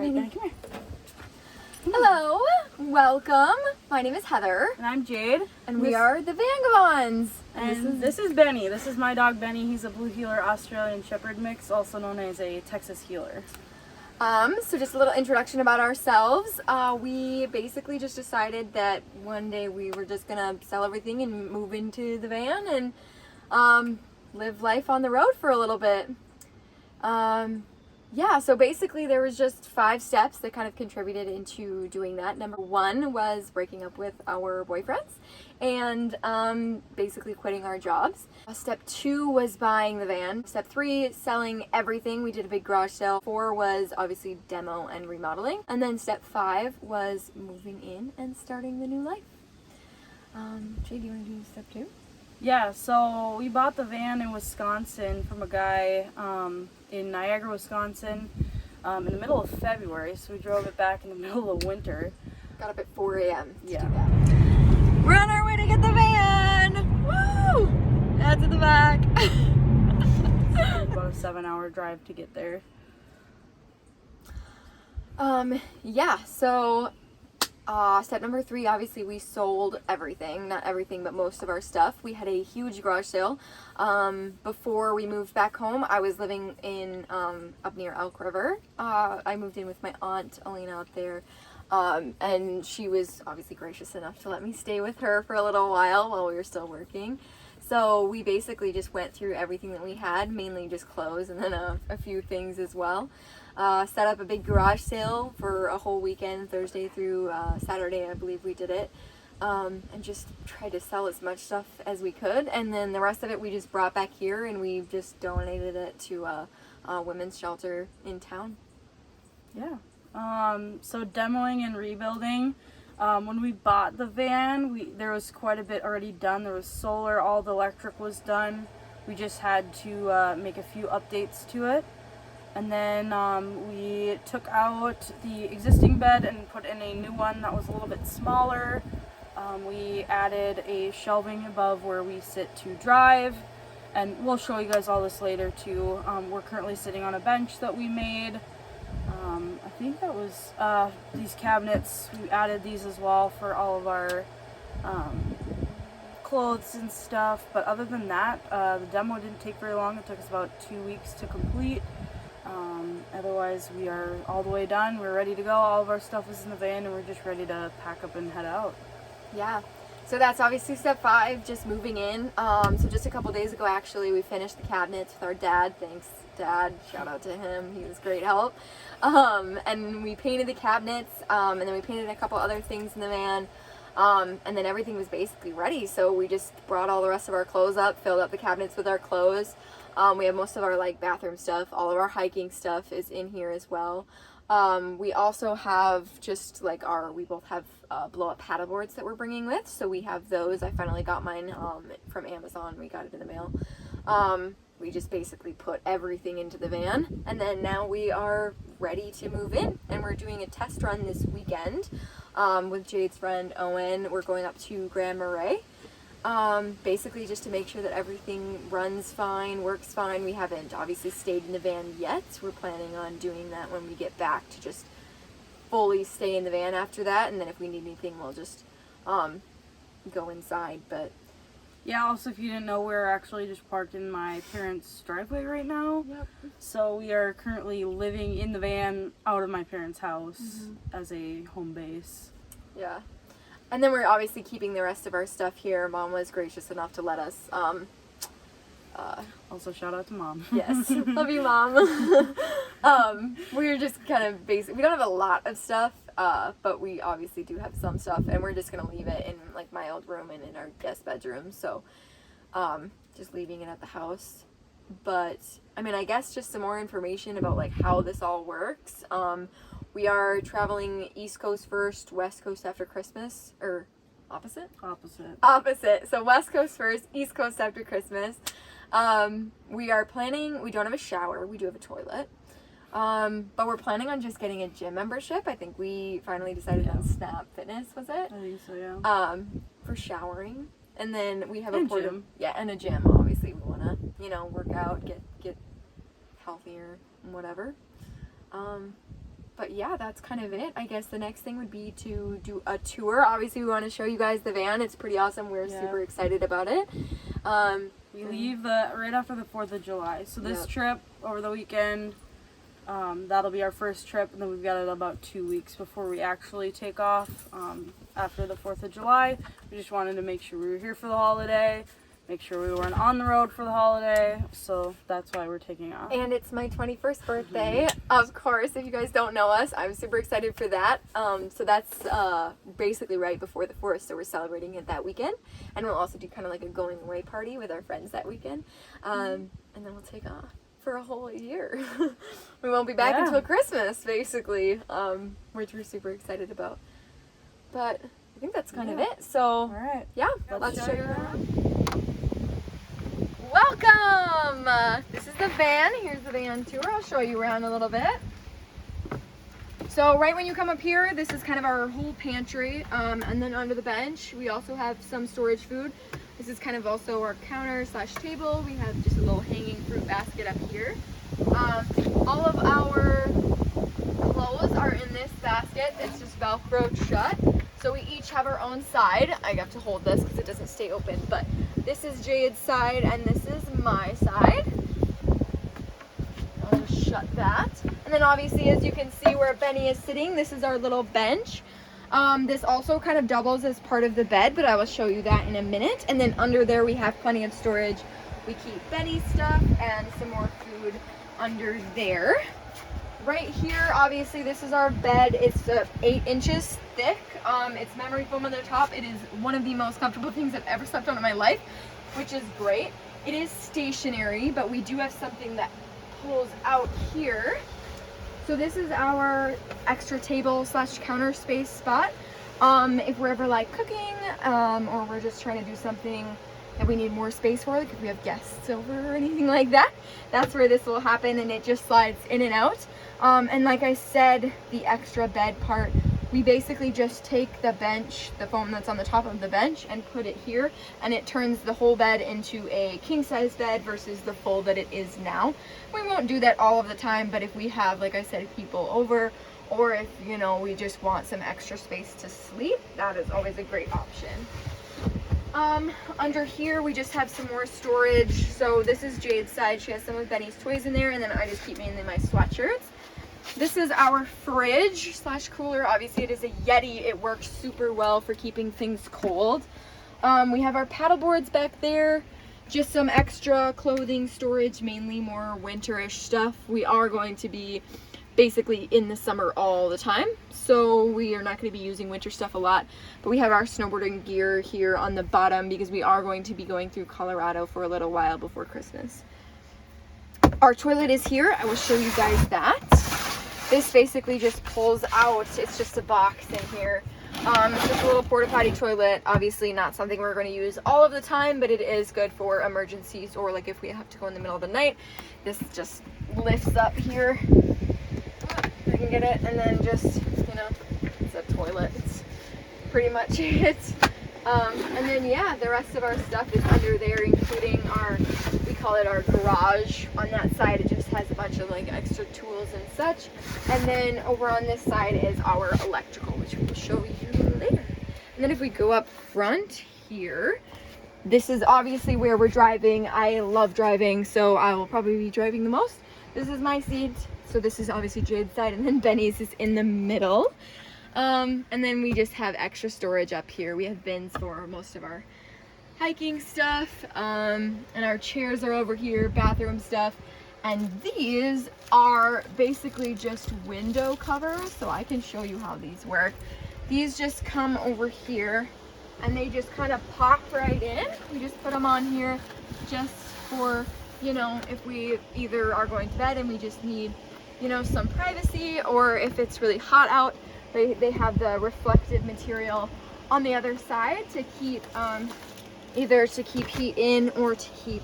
Right, Benny, come here. Hello, welcome. My name is Heather. And I'm Jade. And we are the Vangabons. And this is Benny. This is my dog Benny. He's a Blue Heeler Australian Shepherd mix, also known as a Texas Heeler. So just a little introduction about ourselves. We basically just decided that one day we were just gonna sell everything and move into the van and live life on the road for a little bit. Yeah, so basically there was just 5 steps that kind of contributed into doing that. Number 1 was breaking up with our boyfriends and basically quitting our jobs. Step 2 was buying the van. Step 3, selling everything. We did a big garage sale. 4 was obviously demo and remodeling. And then step 5 was moving in and starting the new life. Jade, do you want to do step 2? Yeah, so we bought the van in Wisconsin from a guy in Niagara, Wisconsin in the middle of February. So we drove it back in the middle of winter. Got up at 4 a.m. Yeah. We're on our way to get the van! Woo! That's in the back. About a 7-hour drive to get there. Yeah, so step number 3, obviously we sold everything, not everything, but most of our stuff. We had a huge garage sale. Before we moved back home, I was living in, up near Elk River. I moved in with my aunt, Alina, up there. And she was obviously gracious enough to let me stay with her for a little while we were still working. So we basically just went through everything that we had, mainly just clothes and then a few things as well. Set up a big garage sale for a whole weekend, Thursday through Saturday, I believe we did it, and just tried to sell as much stuff as we could. And then the rest of it we just brought back here and we just donated it to a women's shelter in town. Yeah. So demoing and rebuilding. When we bought the van, there was quite a bit already done. There was solar, all the electric was done. We just had to make a few updates to it. And then we took out the existing bed and put in a new one that was a little bit smaller. We added a shelving above where we sit to drive. And we'll show you guys all this later too. We're currently sitting on a bench that we made. I think that was these cabinets. We added these as well for all of our clothes and stuff. But other than that, the demo didn't take very long. It took us about 2 weeks to complete. Otherwise, we are all the way done. We're ready to go. All of our stuff is in the van and we're just ready to pack up and head out. Yeah. So that's obviously step 5, just moving in. So just a couple days ago, actually, we finished the cabinets with our dad. Thanks, Dad. Shout out to him. He was great help. And we painted the cabinets, and then we painted a couple other things in the van. And then everything was basically ready. So we just brought all the rest of our clothes up, filled up the cabinets with our clothes. We have most of our bathroom stuff. All of our hiking stuff is in here as well. We also have just we both have blow-up paddle boards that we're bringing with, so we have those. I finally got mine from Amazon. We got it in the mail. We just basically put everything into the van, and then now we are ready to move in, and we're doing a test run this weekend with Jade's friend Owen. We're going up to Grand Marais. Basically just to make sure that everything runs fine, works fine. We haven't obviously stayed in the van yet. We're planning on doing that when we get back, to just fully stay in the van after that, and then if we need anything we'll just go inside. But yeah, also if you didn't know, we're actually just parked in my parents' driveway right now. Yep. So we are currently living in the van out of my parents' house as a home base. Yeah. And then we're obviously keeping the rest of our stuff here. Mom was gracious enough to let us. Also, shout out to Mom. Yes, love you, Mom. We're just kind of basic. We don't have a lot of stuff, but we obviously do have some stuff, and we're just gonna leave it in my old room and in our guest bedroom. So, just leaving it at the house. But I mean, I guess just some more information about how this all works. We are traveling East Coast first, West Coast after Christmas, or opposite? Opposite. So West Coast first, East Coast after Christmas. We are planning, we don't have a shower, we do have a toilet. But we're planning on just getting a gym membership. I think we finally decided on Snap Fitness, was it? I think so, yeah. For showering. And then we have and a gym. Yeah, and a gym. Obviously, we want to, work out, get healthier, and whatever. But yeah, that's kind of it. I guess the next thing would be to do a tour. Obviously, we want to show you guys the van. It's pretty awesome. We're super excited about it. We leave right after the 4th of July. So this trip over the weekend, that'll be our first trip, and then we've got it about 2 weeks before we actually take off after the 4th of July. We just wanted to make sure we were here for the holiday, make sure we weren't on the road for the holiday, so that's why we're taking off. And it's my 21st birthday, of course. If you guys don't know us, I'm super excited for that. So that's basically right before the 4th, so we're celebrating it that weekend. And we'll also do kind of like a going away party with our friends that weekend. And then we'll take off for a whole year. We won't be back until Christmas, basically, which we're super excited about. But I think that's kind of it. So, all right, let's show you around. Welcome! This is the van. Here's the van tour. I'll show you around a little bit. So right when you come up here, this is kind of our whole pantry. And then under the bench, we also have some storage food. This is kind of also our counter / table. We have just a little hanging fruit basket up here. All of our clothes are in this basket. It's just Velcroed shut. So we each have our own side. I have to hold this because it doesn't stay open, but this is Jade's side and this is my side. I'll just shut that. And then obviously, as you can see where Benny is sitting, this is our little bench. This also kind of doubles as part of the bed, but I will show you that in a minute. And then under there we have plenty of storage. We keep Benny's stuff and some more food under there. Right here, obviously, this is our bed. It's 8 inches thick. It's memory foam on the top. It is one of the most comfortable things I've ever slept on in my life, which is great. It is stationary, but we do have something that pulls out here. So this is our extra table / counter space spot. If we're ever like cooking, or we're just trying to do something that we need more space for, like if we have guests over or anything like that, that's where this will happen, and it just slides in and out. And like I said, the extra bed part, we basically just take the bench, the foam that's on the top of the bench, and put it here, and it turns the whole bed into a king size bed versus the full that it is now. We won't do that all of the time, but if we have, like I said, people over, or if, you know, we just want some extra space to sleep, that is always a great option. Under here we just have some more storage. So this is Jade's side. She has some of Benny's toys in there, and then I just keep mainly my sweatshirts. This is our fridge / cooler. Obviously it is a Yeti. It works super well for keeping things cold. We have our paddle boards back there. Just some extra clothing storage, mainly more winterish stuff. We are going to be basically in the summer all the time, so we are not going to be using winter stuff a lot, but we have our snowboarding gear here on the bottom because we are going to be going through Colorado for a little while before Christmas. Our toilet is here. I will show you guys that. This basically just pulls out. It's just a box in here. It's just a little porta potty toilet. Obviously not something we're going to use all of the time, but it is good for emergencies, or like if we have to go in the middle of the night. This just lifts up here. I can get it, and then just, you know, it's a toilet. It's pretty much it. And then yeah, the rest of our stuff is under there, including our, we call it our garage. On that side, it just has a bunch of like extra tools and such. And then over on this side is our electrical, which we will show you later. And then if we go up front here, this is obviously where we're driving. I love driving, so I will probably be driving the most. This is my seat. So this is obviously Jade's side, and then Benny's is in the middle. And then we just have extra storage up here. We have bins for most of our hiking stuff, and our chairs are over here, bathroom stuff. And these are basically just window covers, so I can show you how these work. These just come over here, and they just kind of pop right in. We just put them on here just for, you know, if we either are going to bed and we just need, you know, some privacy, or if it's really hot out, they have the reflective material on the other side to keep either to keep heat in or to keep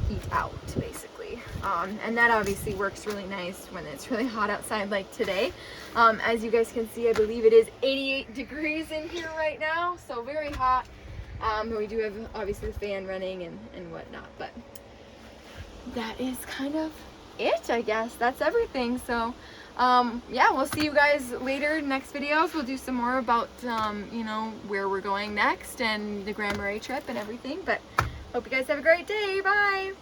heat out, basically. And that obviously works really nice when it's really hot outside like today. As you guys can see, I believe it is 88 degrees in here right now, so very hot. We do have obviously the fan running and whatnot, but that is kind of it, I guess. That's everything. So, yeah, we'll see you guys later. Next videos, we'll do some more about, you know, where we're going next and the Grand Marais trip and everything. But hope you guys have a great day. Bye.